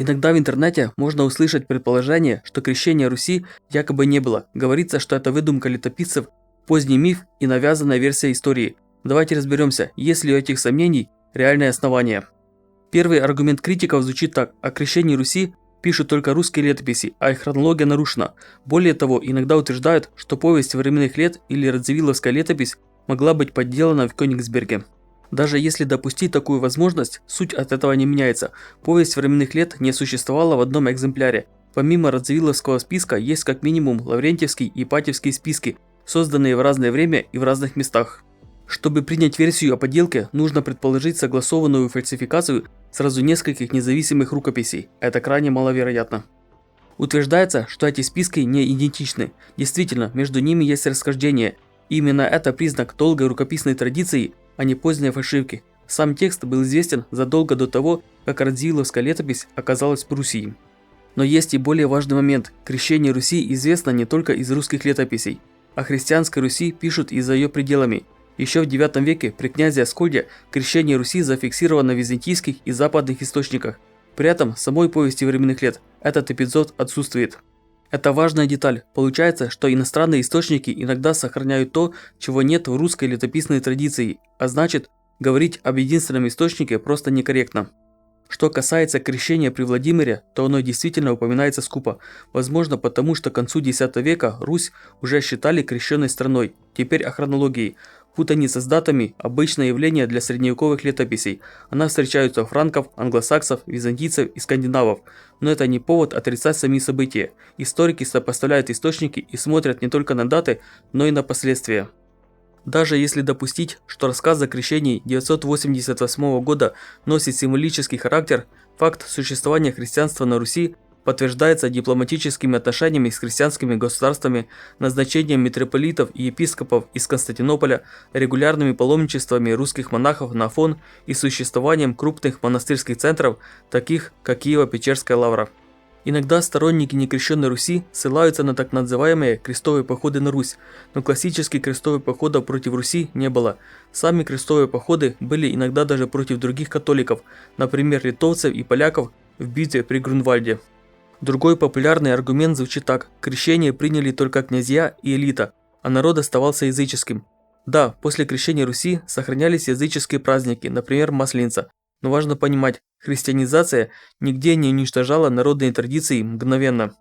Иногда в интернете можно услышать предположение, что крещения Руси якобы не было. Говорится, что это выдумка летописцев, поздний миф и навязанная версия истории. Давайте разберемся, есть ли у этих сомнений реальное основание. Первый аргумент критиков звучит так: о крещении Руси пишут только русские летописи, а их хронология нарушена. Более того, иногда утверждают, что повесть временных лет или радзивилловская летопись могла быть подделана в Кёнигсберге. Даже если допустить такую возможность, суть от этого не меняется. Повесть временных лет не существовала в одном экземпляре. Помимо радзивилловского списка есть как минимум Лаврентьевский и Ипатьевский списки, созданные в разное время и в разных местах. Чтобы принять версию о подделке, нужно предположить согласованную фальсификацию сразу нескольких независимых рукописей. Это крайне маловероятно. Утверждается, что эти списки не идентичны. Действительно, между ними есть расхождение. Именно это признак долгой рукописной традиции, а не поздней фальшивки. Сам текст был известен задолго до того, как радзивилловская летопись оказалась в Пруссии. Но есть и более важный момент. Крещение Руси известно не только из русских летописей. О христианской Руси пишут и за ее пределами. Еще в IX веке при князе Аскольде крещение Руси зафиксировано в византийских и западных источниках. При этом в самой повести временных лет этот эпизод отсутствует. Это важная деталь. Получается, что иностранные источники иногда сохраняют то, чего нет в русской летописной традиции, а значит, говорить об единственном источнике просто некорректно. Что касается крещения при Владимире, то оно действительно упоминается скупо. Возможно, потому что к концу X века Русь уже считали крещенной страной. Теперь о хронологии. Путаница с датами – обычное явление для средневековых летописей. Она встречается у франков, англосаксов, византийцев и скандинавов. Но это не повод отрицать сами события. Историки сопоставляют источники и смотрят не только на даты, но и на последствия. Даже если допустить, что рассказ о крещении 988 года носит символический характер, факт существования христианства на Руси подтверждается дипломатическими отношениями с христианскими государствами, назначением митрополитов и епископов из Константинополя, регулярными паломничествами русских монахов на Афон и существованием крупных монастырских центров, таких как Киево-Печерская лавра. Иногда сторонники некрещенной Руси ссылаются на так называемые крестовые походы на Русь, но классических крестовых походов против Руси не было. Сами крестовые походы были иногда даже против других католиков, например, литовцев и поляков в битве при Грунвальде. Другой популярный аргумент звучит так: крещение приняли только князья и элита, а народ оставался языческим. Да, после крещения Руси сохранялись языческие праздники, например, Масленица, но важно понимать, христианизация нигде не уничтожала народные традиции мгновенно.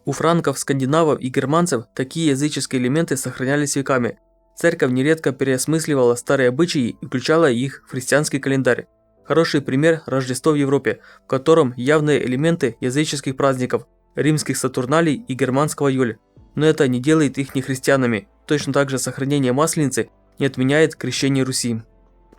У франков, скандинавов и германцев такие языческие элементы сохранялись веками. Церковь нередко переосмысливала старые обычаи и включала их в христианский календарь. Хороший пример – Рождество в Европе, в котором явные элементы языческих праздников, римских Сатурналей и германского Йоль. Но это не делает их не христианами. Точно так же сохранение Масленицы не отменяет крещение Руси.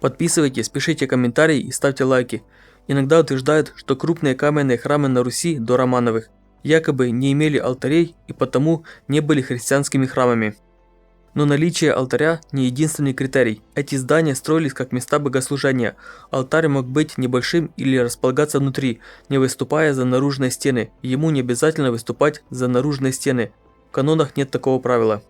Подписывайтесь, пишите комментарии и ставьте лайки. Иногда утверждают, что крупные каменные храмы на Руси до Романовых якобы не имели алтарей и потому не были христианскими храмами. Но наличие алтаря не единственный критерий. Эти здания строились как места богослужения. Алтарь мог быть небольшим или располагаться внутри, не выступая за наружные стены. Ему не обязательно выступать за наружные стены. В канонах нет такого правила.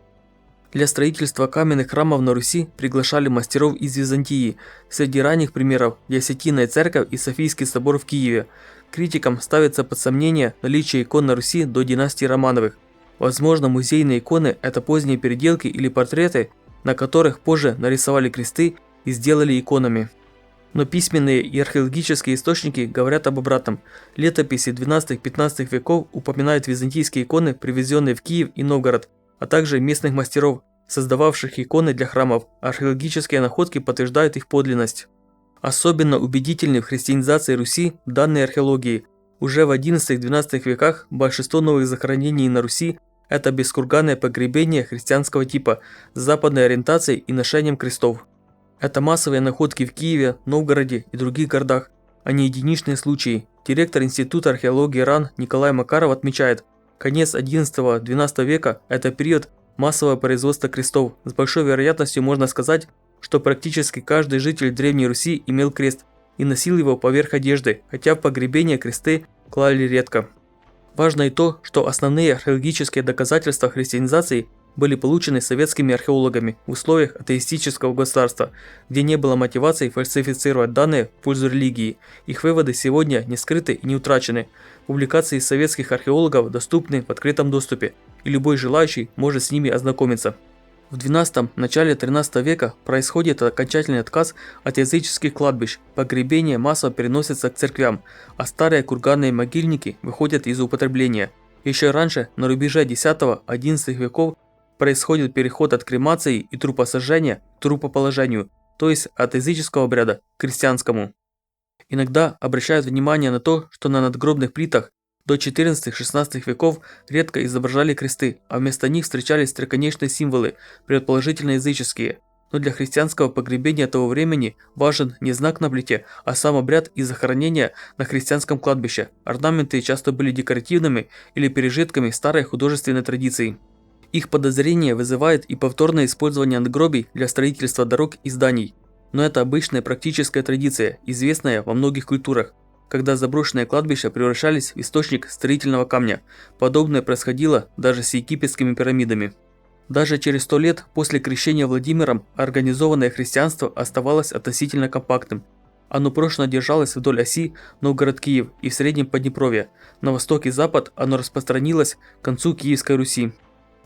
Для строительства каменных храмов на Руси приглашали мастеров из Византии. Среди ранних примеров – Десятинная церковь и Софийский собор в Киеве. Критикам ставится под сомнение наличие икон на Руси до династии Романовых. Возможно, музейные иконы – это поздние переделки или портреты, на которых позже нарисовали кресты и сделали иконами. Но письменные и археологические источники говорят об обратном. Летописи XII-XV веков упоминают византийские иконы, привезенные в Киев и Новгород, а также местных мастеров, создававших иконы для храмов. Археологические находки подтверждают их подлинность. Особенно убедительны в христианизации Руси данные археологии. Уже в XI-XII веках большинство новых захоронений на Руси – это бескурганное погребение христианского типа с западной ориентацией и ношением крестов. Это массовые находки в Киеве, Новгороде и других городах, а не единичные случаи. Директор Института археологии РАН Николай Макаров отмечает, конец XI-XII века – это период массового производства крестов. С большой вероятностью можно сказать, что практически каждый житель Древней Руси имел крест и носил его поверх одежды, хотя в погребение кресты клали редко. Важно и то, что основные археологические доказательства христианизации были получены советскими археологами в условиях атеистического государства, где не было мотивации фальсифицировать данные в пользу религии. Их выводы сегодня не скрыты и не утрачены. Публикации советских археологов доступны в открытом доступе, и любой желающий может с ними ознакомиться. В XII – начале XIII века происходит окончательный отказ от языческих кладбищ, погребения массово переносятся к церквям, а старые курганные могильники выходят из употребления. Еще раньше, на рубеже X-XI веков, происходит переход от кремации и трупосожжения к трупоположению, то есть от языческого обряда к крестьянскому. Иногда обращают внимание на то, что на надгробных плитах до XIV-XVI веков редко изображали кресты, а вместо них встречались строконечные символы, предположительно языческие. Но для христианского погребения того времени важен не знак на плите, а сам обряд и захоронение на христианском кладбище. Орнаменты часто были декоративными или пережитками старой художественной традиции. Их подозрение вызывает и повторное использование надгробий для строительства дорог и зданий. Но это обычная практическая традиция, известная во многих культурах, когда заброшенные кладбища превращались в источник строительного камня. Подобное происходило даже с египетскими пирамидами. Даже через 100 лет после крещения Владимиром организованное христианство оставалось относительно компактным. Оно прочно держалось вдоль оси Новгород-Киев и в Среднем Поднепровье. На восток и запад оно распространилось к концу Киевской Руси.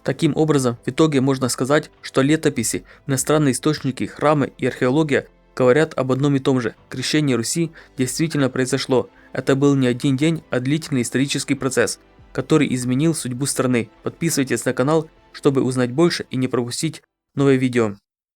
Таким образом, в итоге можно сказать, что летописи, иностранные источники, храмы и археология говорят об одном и том же. Крещение Руси действительно произошло. Это был не один день, а длительный исторический процесс, который изменил судьбу страны. Подписывайтесь на канал, чтобы узнать больше и не пропустить новые видео.